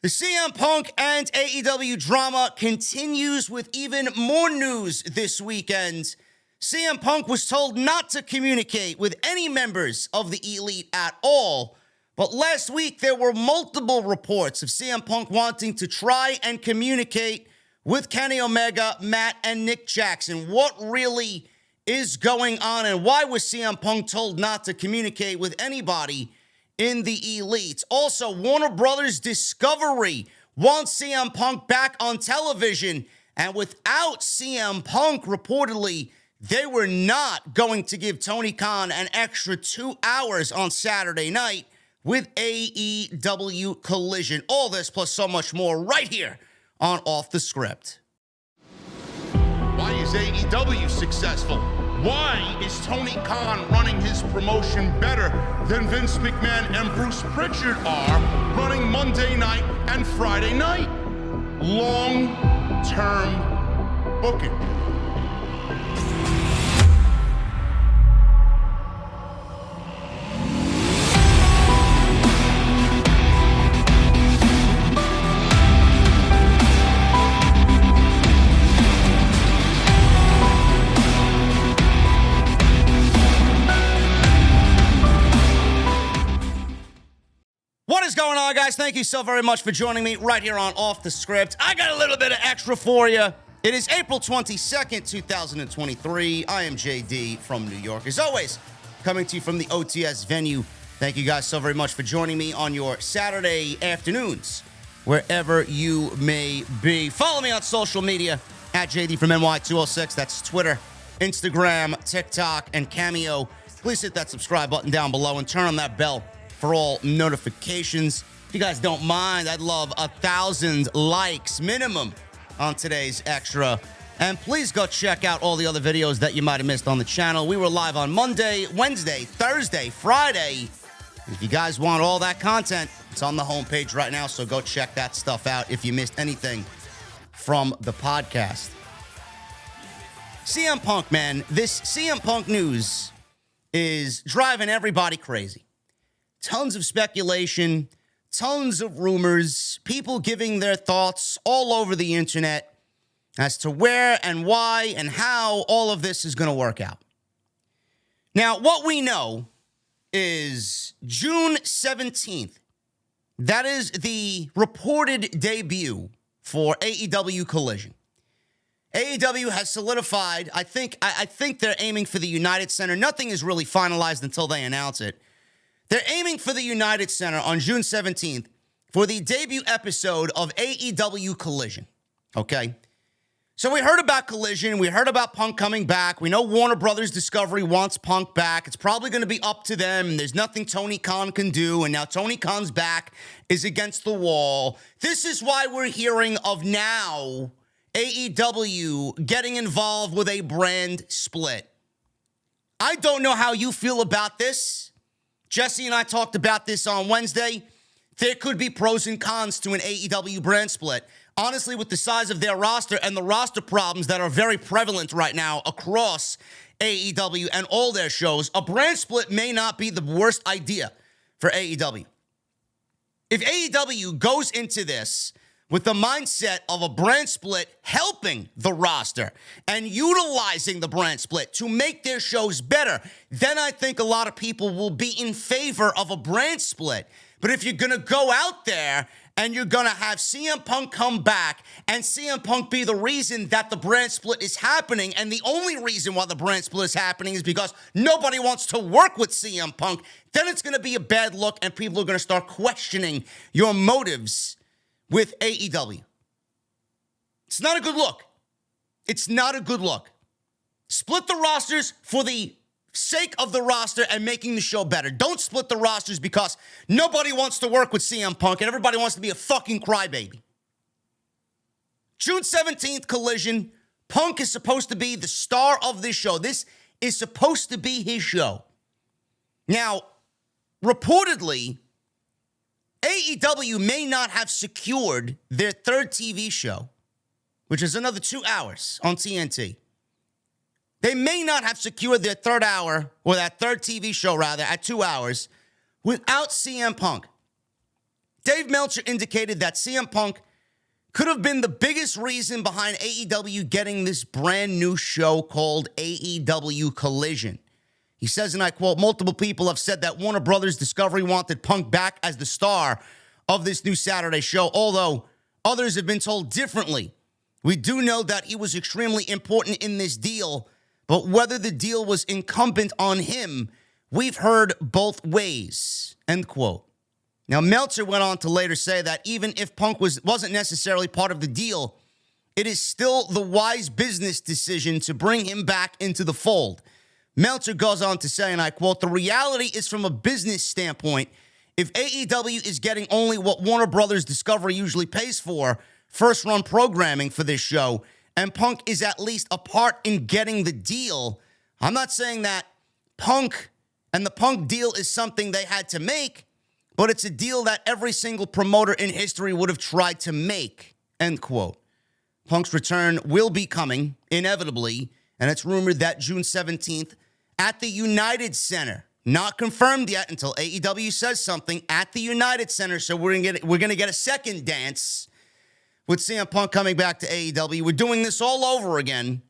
The CM Punk and AEW drama continues with even more news this weekend. CM Punk was told not to communicate with any members of the Elite at all. But last week, there were multiple reports of CM Punk wanting to try and communicate with Kenny Omega, Matt, and Nick Jackson. What really is going on, and why was CM Punk told not to communicate with anybody in the Elite? Also, Warner Brothers Discovery wants CM Punk back on television, and without CM Punk, reportedly, they were not going to give Tony Khan an extra 2 hours on Saturday night with AEW Collision. All this plus so much more right here on Off the Script. Why is AEW successful? Why is Tony Khan running his promotion better than Vince McMahon and Bruce Pritchard are running Monday night and Friday night? Long-term booking. What is going on, guys? Thank you so very much for joining me right here on Off the Script. I got a little bit of extra for you. It is April 22nd, 2023. I am JD from New York. As always, coming to you from the OTS venue. Thank you guys so very much for joining me on your Saturday afternoons, wherever you may be. Follow me on social media at JD from NY206. That's Twitter, Instagram, TikTok, and Cameo. Please hit that subscribe button down below and turn on that bell for all notifications. If you guys don't mind, I'd love 1,000 likes minimum on today's extra. And please go check out all the other videos that you might have missed on the channel. We were live on Monday, Wednesday, Thursday, Friday. If you guys want all that content, it's on the homepage right now, so go check that stuff out if you missed anything from the podcast. CM Punk, man, this CM Punk news is driving everybody crazy. Tons of speculation, tons of rumors, people giving their thoughts all over the internet as to where and why and how all of this is going to work out. Now, what we know is June 17th. That is the reported debut for AEW Collision. AEW has solidified, I think they're aiming for the United Center. Nothing is really finalized until they announce it. They're aiming for the United Center on June 17th for the debut episode of AEW Collision, okay? So we heard about Collision. We heard about Punk coming back. We know Warner Brothers Discovery wants Punk back. It's probably going to be up to them. There's nothing Tony Khan can do, and now Tony Khan's back is against the wall. This is why we're hearing of now AEW getting involved with a brand split. I don't know how you feel about this. Jesse and I talked about this on Wednesday. There could be pros and cons to an AEW brand split. Honestly, with the size of their roster and the roster problems that are very prevalent right now across AEW and all their shows, a brand split may not be the worst idea for AEW. If AEW goes into this with the mindset of a brand split helping the roster and utilizing the brand split to make their shows better, then I think a lot of people will be in favor of a brand split. But if you're going to go out there and you're going to have CM Punk come back and CM Punk be the reason that the brand split is happening, and the only reason why the brand split is happening is because nobody wants to work with CM Punk, then it's going to be a bad look and people are going to start questioning your motives with AEW. It's not a good look. It's not a good look. Split the rosters for the sake of the roster and making the show better. Don't split the rosters because nobody wants to work with CM Punk and everybody wants to be a fucking crybaby. June 17th, Collision. Punk is supposed to be the star of this show. This is supposed to be his show. Now, reportedly, AEW may not have secured their third TV show, which is another 2 hours on TNT. They may not have secured their third hour, or that third TV show, rather, at 2 hours, without CM Punk. Dave Meltzer indicated that CM Punk could have been the biggest reason behind AEW getting this brand new show called AEW Collision. He says, and I quote, multiple people have said that Warner Brothers Discovery wanted Punk back as the star of this new Saturday show, although others have been told differently. We do know that he was extremely important in this deal, but whether the deal was incumbent on him, we've heard both ways, end quote. Now, Meltzer went on to later say that even if Punk wasn't necessarily part of the deal, it is still the wise business decision to bring him back into the fold. Meltzer goes on to say, and I quote, the reality is from a business standpoint, if AEW is getting only what Warner Brothers Discovery usually pays for, first-run programming for this show, and Punk is at least a part in getting the deal, I'm not saying that Punk and the Punk deal is something they had to make, but it's a deal that every single promoter in history would have tried to make, end quote. Punk's return will be coming, inevitably, and it's rumored that June 17th at the United Center. Not confirmed yet until AEW says something at the United Center, so we're gonna get a second dance with CM Punk coming back to AEW. We're doing this all over again.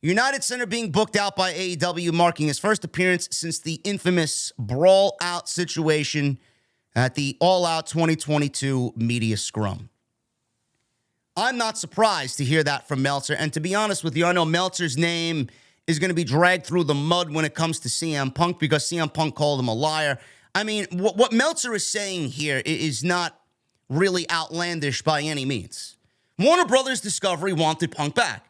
United Center being booked out by AEW, marking his first appearance since the infamous Brawl Out situation at the All Out 2022 media scrum. I'm not surprised to hear that from Meltzer, and to be honest with you, I know Meltzer's name is going to be dragged through the mud when it comes to CM Punk because CM Punk called him a liar. I mean, what Meltzer is saying here is not really outlandish by any means. Warner Brothers Discovery wanted Punk back.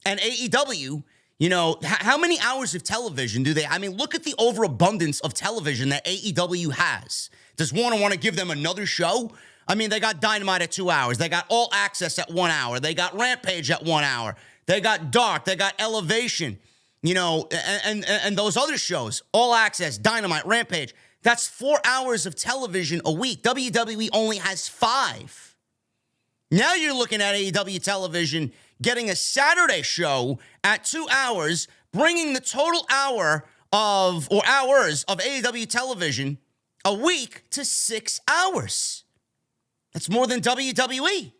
And AEW, you know, how many hours of television do they? I mean, look at the overabundance of television that AEW has. Does Warner want to give them another show? I mean, they got Dynamite at 2 hours. They got All Access at 1 hour. They got Rampage at 1 hour. They got Dark. They got Elevation, you know, and those other shows, All Access, Dynamite, Rampage. That's 4 hours of television a week. WWE only has 5. Now you're looking at AEW television getting a Saturday show at 2 hours, bringing the total hours of AEW television a week to 6 hours. That's more than WWE.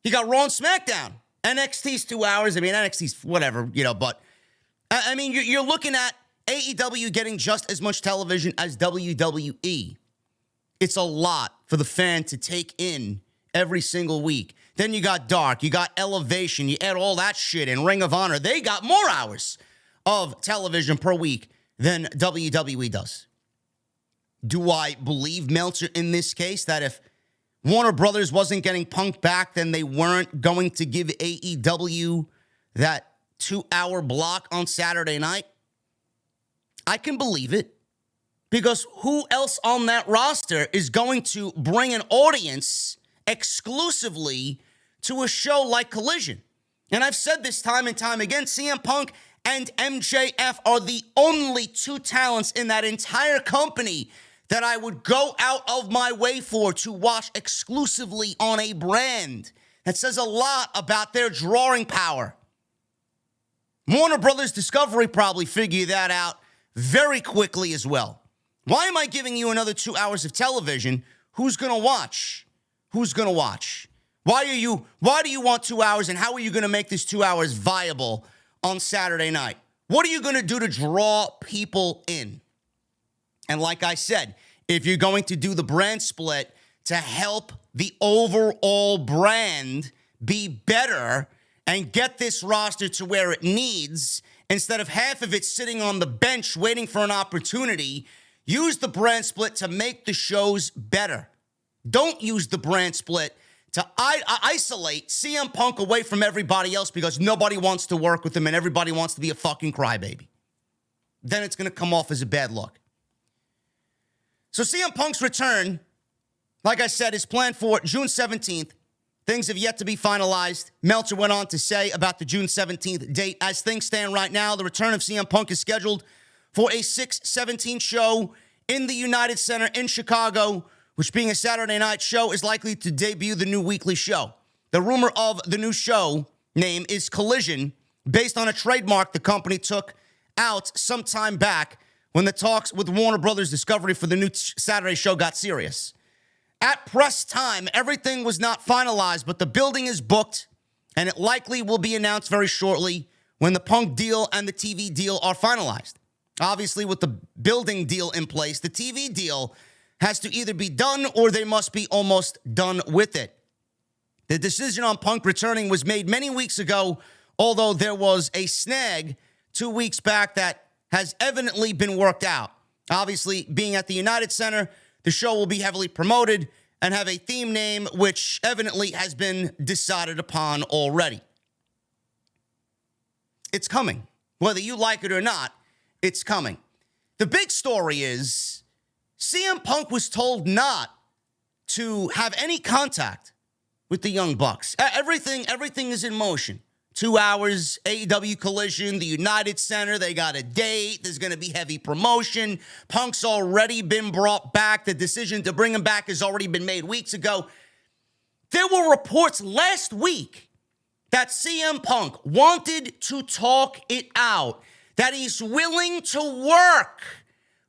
You got Raw and SmackDown. NXT's 2 hours. I mean, NXT's whatever, you know, but I mean, you're looking at AEW getting just as much television as WWE. It's a lot for the fan to take in every single week. Then you got Dark, you got Elevation, you add all that shit in, Ring of Honor. They got more hours of television per week than WWE does. Do I believe Meltzer in this case that if Warner Brothers wasn't getting Punk back, then they weren't going to give AEW that 2-hour block on Saturday night? I can believe it because who else on that roster is going to bring an audience exclusively to a show like Collision? And I've said this time and time again, CM Punk and MJF are the only two talents in that entire company that I would go out of my way for to watch exclusively on a brand. That says a lot about their drawing power. Warner Brothers Discovery probably figured that out very quickly as well. Why am I giving you another 2 hours of television? Who's going to watch? Who's going to watch? Why do you want 2 hours, and how are you going to make this 2 hours viable on Saturday night? What are you going to do to draw people in? And like I said, if you're going to do the brand split to help the overall brand be better and get this roster to where it needs, instead of half of it sitting on the bench waiting for an opportunity, use the brand split to make the shows better. Don't use the brand split to isolate CM Punk away from everybody else because nobody wants to work with him and everybody wants to be a fucking crybaby. Then it's going to come off as a bad look. So CM Punk's return, like I said, is planned for June 17th. Things have yet to be finalized. Meltzer went on to say about the June 17th date. As things stand right now, the return of CM Punk is scheduled for a 6/17 show in the United Center in Chicago, which being a Saturday night show is likely to debut the new weekly show. The rumor of the new show name is Collision, based on a trademark the company took out some time back when the talks with Warner Brothers Discovery for the new Saturday show got serious. At press time, everything was not finalized, but the building is booked, and it likely will be announced very shortly when the Punk deal and the TV deal are finalized. Obviously, with the building deal in place, the TV deal has to either be done or they must be almost done with it. The decision on Punk returning was made many weeks ago, although there was a snag 2 weeks back that has evidently been worked out. Obviously, being at the United Center, the show will be heavily promoted and have a theme name, which evidently has been decided upon already. It's coming. Whether you like it or not, it's coming. The big story is CM Punk was told not to have any contact with the Young Bucks. Everything is in motion. 2 hours, AEW Collision, the United Center, they got a date. There's going to be heavy promotion. Punk's already been brought back. The decision to bring him back has already been made weeks ago. There were reports last week that CM Punk wanted to talk it out, that he's willing to work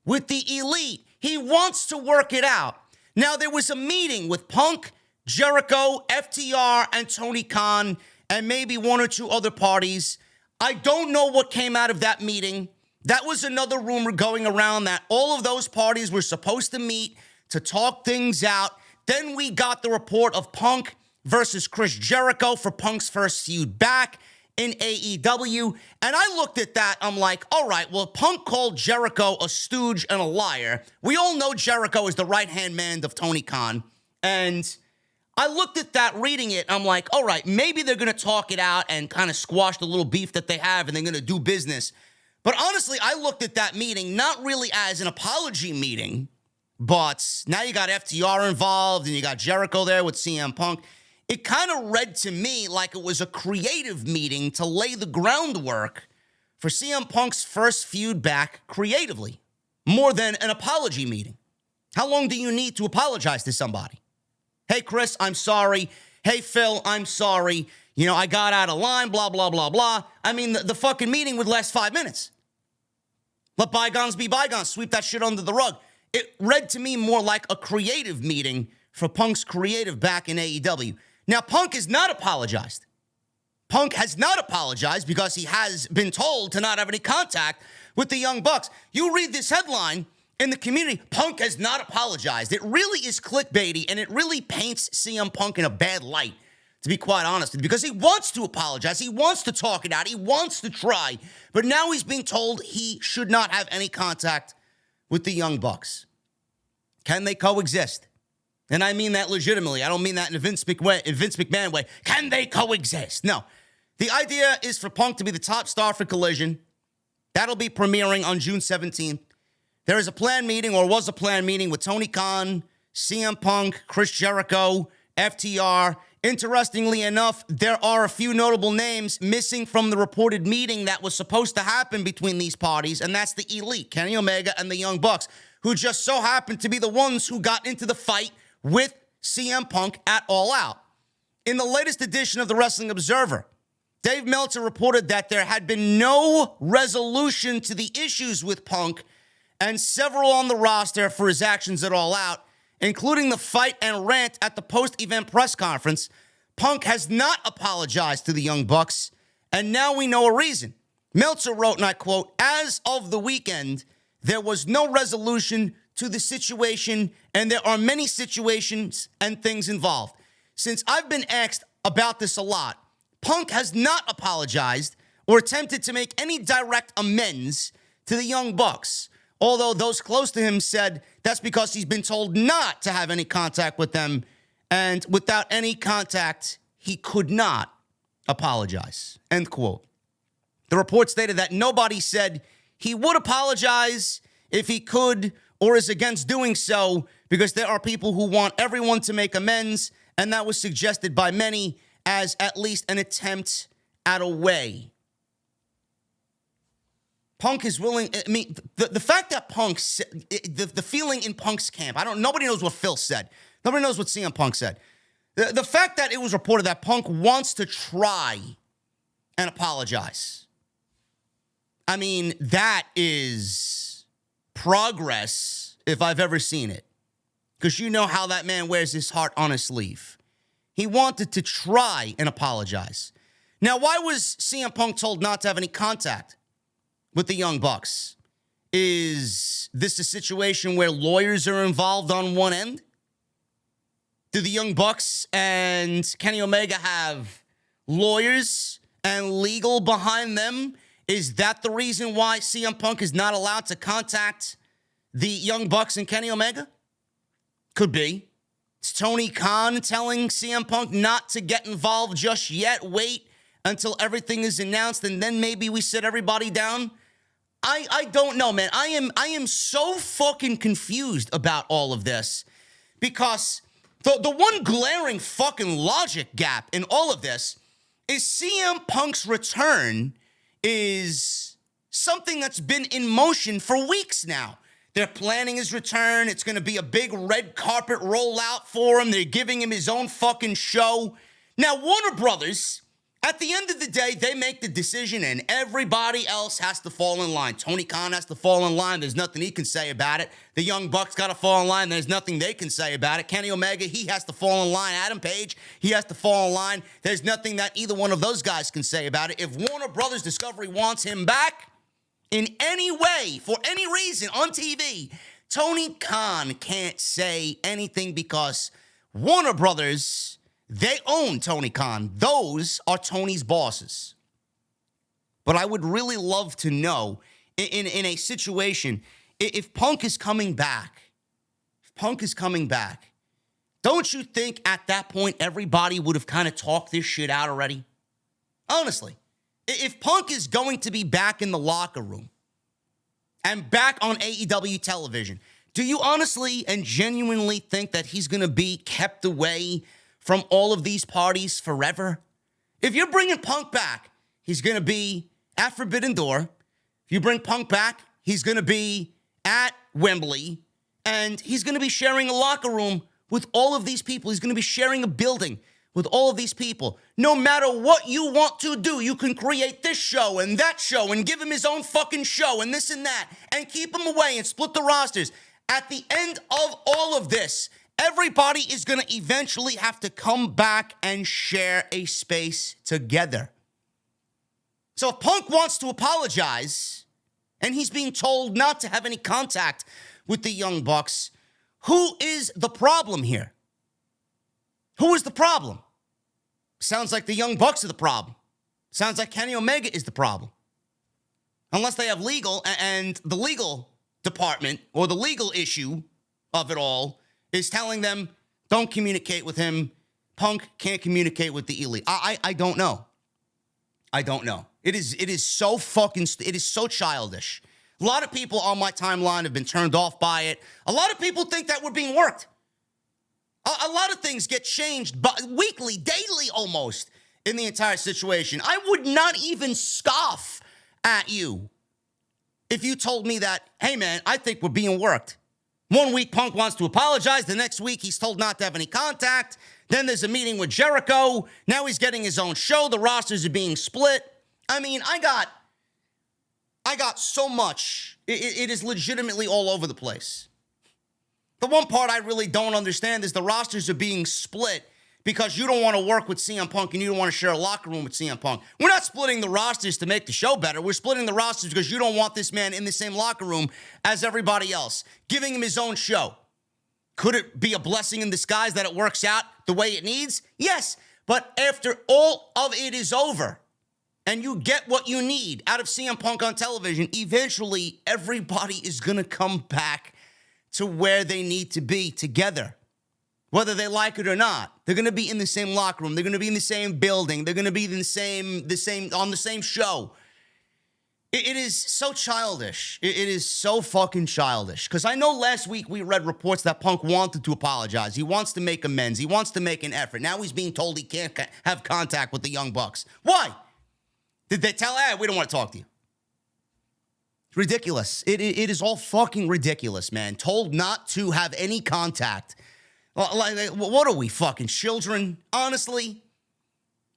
with the Elite. He wants to work it out. Now, there was a meeting with Punk, Jericho, FTR, and Tony Khan, and maybe one or two other parties. I don't know what came out of that meeting. That was another rumor going around that all of those parties were supposed to meet to talk things out. Then we got the report of Punk versus Chris Jericho for Punk's first feud back in AEW. And I looked at that, I'm like, all right, well, Punk called Jericho a stooge and a liar. We all know Jericho is the right-hand man of Tony Khan. And I looked at that, reading it, I'm like, all right, maybe they're going to talk it out and kind of squash the little beef that they have and they're going to do business. But honestly, I looked at that meeting not really as an apology meeting, but now you got FTR involved and you got Jericho there with CM Punk. It kind of read to me like it was a creative meeting to lay the groundwork for CM Punk's first feud back creatively, more than an apology meeting. How long do you need to apologize to somebody? Hey, Chris, I'm sorry. Hey, Phil, I'm sorry. You know, I got out of line, blah, blah, blah, blah. I mean, the fucking meeting would last 5 minutes. Let bygones be bygones. Sweep that shit under the rug. It read to me more like a creative meeting for Punk's creative back in AEW. Now, Punk has not apologized. Punk has not apologized because he has been told to not have any contact with the Young Bucks. You read this headline in the community, Punk has not apologized. It really is clickbaity, and it really paints CM Punk in a bad light, to be quite honest with you, because he wants to apologize. He wants to talk it out. He wants to try. But now he's being told he should not have any contact with the Young Bucks. Can they coexist? And I mean that legitimately. I don't mean that in a Vince McMahon way. Can they coexist? No. The idea is for Punk to be the top star for Collision. That'll be premiering on June 17th. There is a planned meeting, or was a planned meeting, with Tony Khan, CM Punk, Chris Jericho, FTR. Interestingly enough, there are a few notable names missing from the reported meeting that was supposed to happen between these parties, and that's the Elite, Kenny Omega and the Young Bucks, who just so happened to be the ones who got into the fight with CM Punk at All Out. In the latest edition of the Wrestling Observer, Dave Meltzer reported that there had been no resolution to the issues with Punk and several on the roster for his actions at All Out, including the fight and rant at the post-event press conference. Punk has not apologized to the Young Bucks, and now we know a reason. Meltzer wrote, and I quote, "As of the weekend, there was no resolution to the situation, and there are many situations and things involved. Since I've been asked about this a lot, Punk has not apologized or attempted to make any direct amends to the Young Bucks, although those close to him said that's because he's been told not to have any contact with them, and without any contact, he could not apologize." End quote. The report stated that nobody said he would apologize if he could or is against doing so, because there are people who want everyone to make amends, and that was suggested by many as at least an attempt at a way. Punk is willing. I mean, the fact that Punk, the feeling in Punk's camp, nobody knows what Phil said. Nobody knows what CM Punk said. The fact that it was reported that Punk wants to try and apologize. I mean, that is progress if I've ever seen it. because you know how that man wears his heart on his sleeve. He wanted to try and apologize. Now, why was CM Punk told not to have any contact with the Young Bucks? Is this a situation where lawyers are involved on one end? Do the Young Bucks and Kenny Omega have lawyers and legal behind them? Is that the reason why CM Punk is not allowed to contact the Young Bucks and Kenny Omega? Could be. Is Tony Khan telling CM Punk not to get involved just yet? Wait until everything is announced and then maybe we sit everybody down? I don't know, man. I am so fucking confused about all of this because the one glaring fucking logic gap in all of this is CM Punk's return is something that's been in motion for weeks now. They're planning his return. It's going to be a big red carpet rollout for him. They're giving him his own fucking show. Now, Warner Brothers, at the end of the day, they make the decision and everybody else has to fall in line. Tony Khan has to fall in line. There's nothing he can say about it. The Young Bucks got to fall in line. There's nothing they can say about it. Kenny Omega, he has to fall in line. Adam Page, he has to fall in line. There's nothing that either one of those guys can say about it. If Warner Brothers Discovery wants him back in any way, for any reason, on TV, Tony Khan can't say anything because Warner Brothers, they own Tony Khan. Those are Tony's bosses. But I would really love to know, in a situation, if Punk is coming back, don't you think at that point everybody would have kind of talked this shit out already? Honestly, if Punk is going to be back in the locker room and back on AEW television, do you honestly and genuinely think that he's going to be kept away from all of these parties forever? If you're bringing Punk back, he's going to be at Forbidden Door. If you bring Punk back, he's going to be at Wembley, and he's going to be sharing a locker room with all of these people. He's going to be sharing a building with all of these people. No matter what you want to do, you can create this show and that show and give him his own fucking show and this and that and keep him away and split the rosters. At the end of all of this, everybody is going to eventually have to come back and share a space together. So if Punk wants to apologize and he's being told not to have any contact with the Young Bucks, who is the problem here? Who is the problem? Sounds like the Young Bucks are the problem. Sounds like Kenny Omega is the problem. Unless they have legal, and the legal department or the legal issue of it all is telling them, don't communicate with him. Punk can't communicate with the Elite. I don't know. I don't know. It is so childish. A lot of people on my timeline have been turned off by it. A lot of people think that we're being worked. A lot of things get changed weekly, daily almost, in the entire situation. I would not even scoff at you if you told me that, hey man, I think we're being worked. One week Punk wants to apologize. The next week he's told not to have any contact. Then there's a meeting with Jericho. Now he's getting his own show. The rosters are being split. I mean, I got so much. It is legitimately all over the place. The one part I really don't understand is the rosters are being split because you don't want to work with CM Punk and you don't want to share a locker room with CM Punk. We're not splitting the rosters to make the show better. We're splitting the rosters because you don't want this man in the same locker room as everybody else, giving him his own show. Could it be a blessing in disguise that it works out the way it needs? Yes, but after all of it is over and you get what you need out of CM Punk on television, eventually everybody is going to come back to where they need to be together. Whether they like it or not, they're going to be in the same locker room. They're going to be in the same building. They're going to be in the same on the same show. It is so childish. It is so fucking childish. Because I know last week we read reports that Punk wanted to apologize. He wants to make amends. He wants to make an effort. Now he's being told he can't have contact with the Young Bucks. Why? Did they tell, we don't want to talk to you? It's ridiculous. It is all fucking ridiculous, man. Told not to have any contact. Like, what are we, fucking children? Honestly?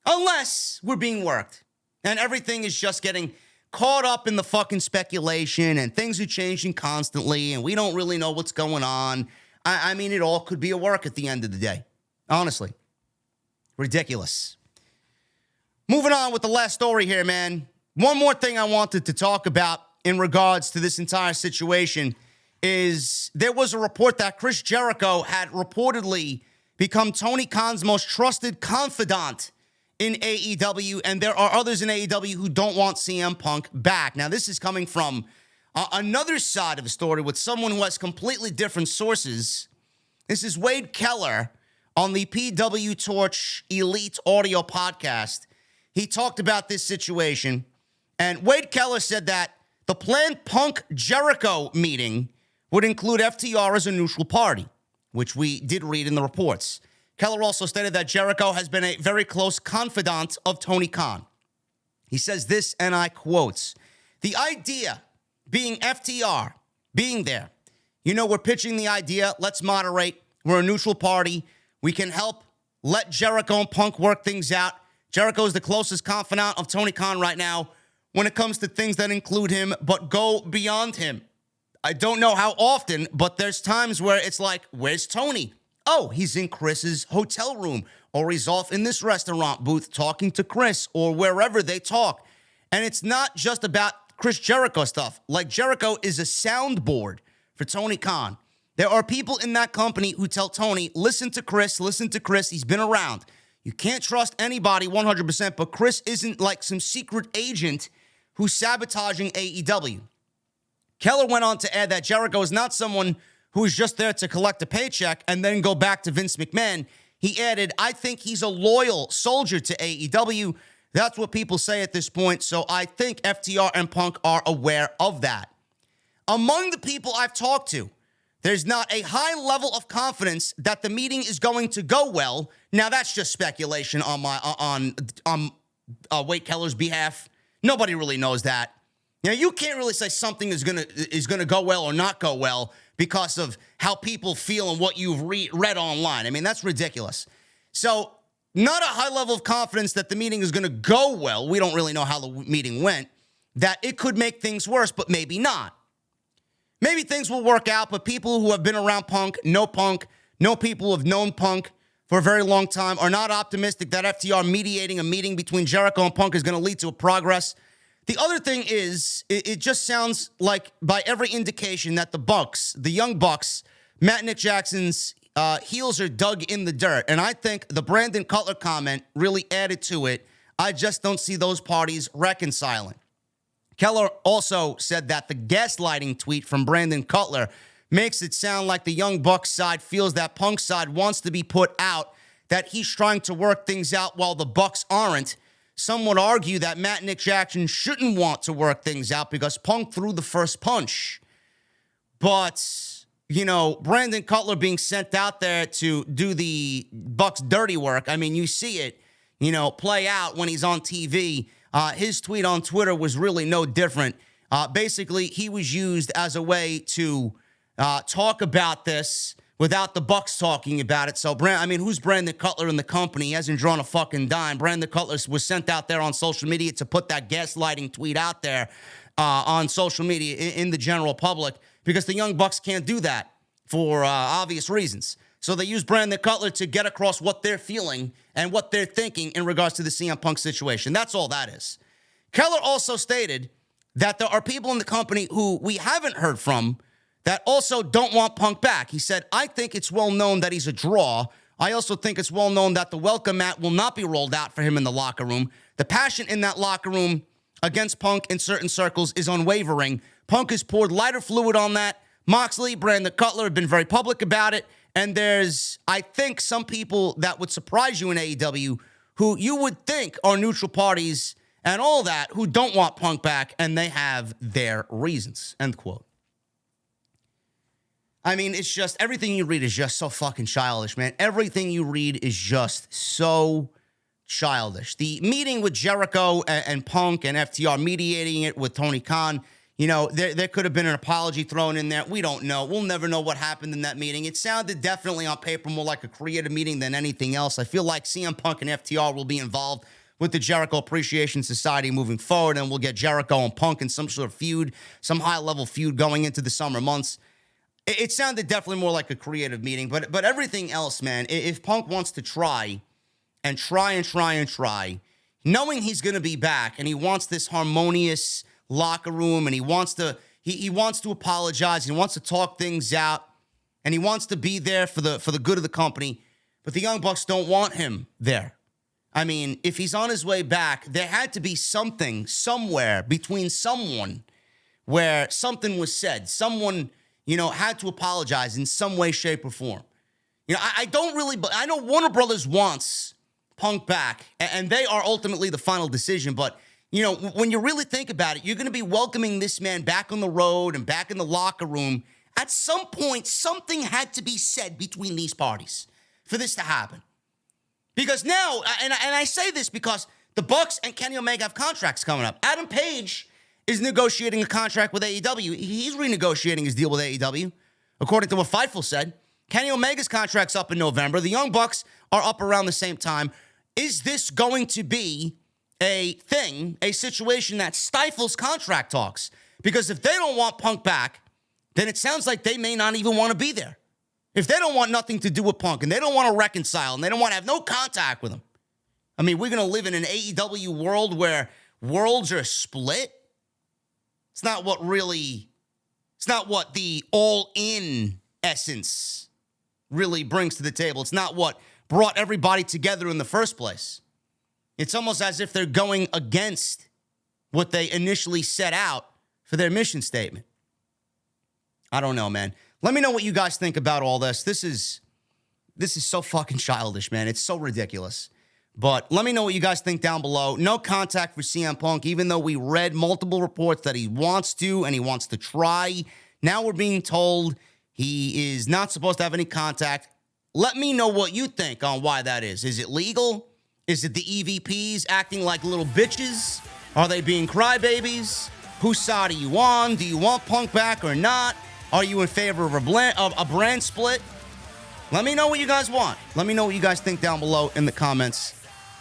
Unless we're being worked. And everything is just getting caught up in the fucking speculation and things are changing constantly and we don't really know what's going on. I mean, it all could be a work at the end of the day. Honestly. Ridiculous. Moving on with the last story here, man. One more thing I wanted to talk about in regards to this entire situation is there was a report that Chris Jericho had reportedly become Tony Khan's most trusted confidant in AEW, and there are others in AEW who don't want CM Punk back. Now, this is coming from another side of the story with someone who has completely different sources. This is Wade Keller on the PW Torch Elite audio podcast. He talked about this situation, and Wade Keller said that the planned Punk-Jericho meeting would include FTR as a neutral party, which we did read in the reports. Keller also stated that Jericho has been a very close confidant of Tony Khan. He says this, and I quote, "The idea being FTR, being there, we're pitching the idea, let's moderate, we're a neutral party, we can help let Jericho and Punk work things out. Jericho is the closest confidant of Tony Khan right now when it comes to things that include him, but go beyond him. I don't know how often, but there's times where it's like, where's Tony? Oh, he's in Chris's hotel room, or he's off in this restaurant booth talking to Chris, or wherever they talk. And it's not just about Chris Jericho stuff. Like, Jericho is a soundboard for Tony Khan. There are people in that company who tell Tony, listen to Chris, he's been around. You can't trust anybody 100%, but Chris isn't like some secret agent who's sabotaging AEW. Keller went on to add that Jericho is not someone who is just there to collect a paycheck and then go back to Vince McMahon. He added, I think he's a loyal soldier to AEW. That's what people say at this point, so I think FTR and Punk are aware of that. Among the people I've talked to, there's not a high level of confidence that the meeting is going to go well. Now, that's just speculation on Wade Keller's behalf. Nobody really knows that. Now, you can't really say something is gonna go well or not go well because of how people feel and what you've read online. I mean, that's ridiculous. So, not a high level of confidence that the meeting is going to go well. We don't really know how the meeting went. That it could make things worse, but maybe not. Maybe things will work out, but people who have been around Punk, know people who have known Punk for a very long time, are not optimistic that FTR mediating a meeting between Jericho and Punk is going to lead to a progress. The other thing is, it just sounds like, by every indication, that the young Bucks, Matt and Nick Jackson's heels are dug in the dirt. And I think the Brandon Cutler comment really added to it. I just don't see those parties reconciling. Keller also said that the gaslighting tweet from Brandon Cutler makes it sound like the Young Bucks side feels that Punk's side wants to be put out, that he's trying to work things out while the Bucks aren't. Some would argue that Matt and Nick Jackson shouldn't want to work things out because Punk threw the first punch. But, Brandon Cutler being sent out there to do the Bucks' dirty work, I mean, you see it, play out when he's on TV. His tweet on Twitter was really no different. Basically, he was used as a way to talk about this without the Bucks talking about it. So, who's Brandon Cutler in the company? He hasn't drawn a fucking dime. Brandon Cutler was sent out there on social media to put that gaslighting tweet out there on social media in the general public because the Young Bucks can't do that for obvious reasons. So they use Brandon Cutler to get across what they're feeling and what they're thinking in regards to the CM Punk situation. That's all that is. Keller also stated that there are people in the company who we haven't heard from that also don't want Punk back. He said, I think it's well known that he's a draw. I also think it's well known that the welcome mat will not be rolled out for him in the locker room. The passion in that locker room against Punk in certain circles is unwavering. Punk has poured lighter fluid on that. Moxley, Brandon Cutler have been very public about it. And there's, I think, some people that would surprise you in AEW who you would think are neutral parties and all that who don't want Punk back, and they have their reasons, end quote. I mean, it's just, everything you read is just so fucking childish, man. Everything you read is just so childish. The meeting with Jericho and Punk and FTR mediating it with Tony Khan, there could have been an apology thrown in there. We don't know. We'll never know what happened in that meeting. It sounded definitely on paper more like a creative meeting than anything else. I feel like CM Punk and FTR will be involved with the Jericho Appreciation Society moving forward, and we'll get Jericho and Punk in some sort of feud, some high-level feud going into the summer months. It sounded definitely more like a creative meeting, but everything else, man, if Punk wants to try, knowing he's going to be back and he wants this harmonious locker room and he wants to apologize, he wants to talk things out, and he wants to be there for the good of the company, but the Young Bucks don't want him there. I mean, if he's on his way back, there had to be something somewhere between someone where something was said. Someone, had to apologize in some way, shape, or form. I know Warner Brothers wants Punk back, and they are ultimately the final decision. But, when you really think about it, you're going to be welcoming this man back on the road and back in the locker room. At some point, something had to be said between these parties for this to happen. Because now, and I say this because the Bucks and Kenny Omega have contracts coming up. Adam Page is negotiating a contract with AEW. He's renegotiating his deal with AEW, according to what Fightful said. Kenny Omega's contract's up in November. The Young Bucks are up around the same time. Is this going to be a situation that stifles contract talks? Because if they don't want Punk back, then it sounds like they may not even want to be there. If they don't want nothing to do with Punk and they don't want to reconcile and they don't want to have no contact with him, I mean, we're going to live in an AEW world where worlds are split. It's not what the all-in essence really brings to the table. It's not what brought everybody together in the first place. It's almost as if they're going against what they initially set out for their mission statement. I don't know, man. Let me know what you guys think about all this. This is so fucking childish, man. It's so ridiculous. But let me know what you guys think down below. No contact for CM Punk, even though we read multiple reports that he wants to and he wants to try. Now we're being told he is not supposed to have any contact. Let me know what you think on why that is. Is it legal? Is it the EVPs acting like little bitches? Are they being crybabies? Whose side are you on? Do you want Punk back or not? Are you in favor of a brand split? Let me know what you guys want. Let me know what you guys think down below in the comments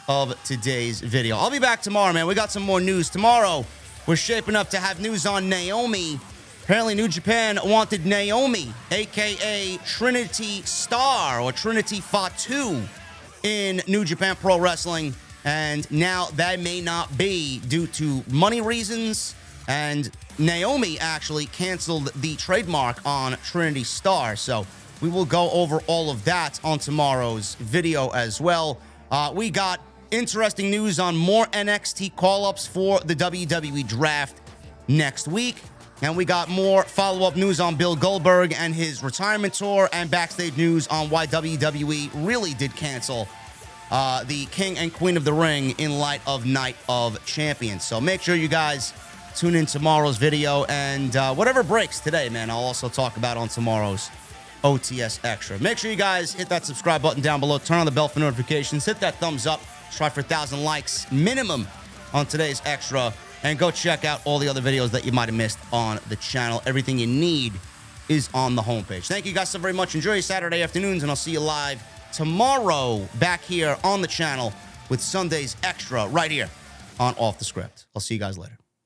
of today's video. I'll be back tomorrow, man. We got some more news. Tomorrow, we're shaping up to have news on Naomi. Apparently, New Japan wanted Naomi, a.k.a. Trinity Star or Trinity Fatu in New Japan Pro Wrestling. And now that may not be due to money reasons. And Naomi actually canceled the trademark on Trinity Star. So we will go over all of that on tomorrow's video as well. We got interesting news on more NXT call-ups for the WWE Draft next week. And we got more follow-up news on Bill Goldberg and his retirement tour and backstage news on why WWE really did cancel the King and Queen of the Ring in light of Night of Champions. So make sure you guys tune in tomorrow's video, and whatever breaks today, man, I'll also talk about on tomorrow's OTS Extra. Make sure you guys hit that subscribe button down below, turn on the bell for notifications, hit that thumbs up, try for 1,000 likes minimum on today's Extra, and go check out all the other videos that you might have missed on the channel. Everything you need is on the homepage. Thank you guys so very much. Enjoy your Saturday afternoons, and I'll see you live tomorrow back here on the channel with Sunday's Extra right here on Off the Script. I'll see you guys later.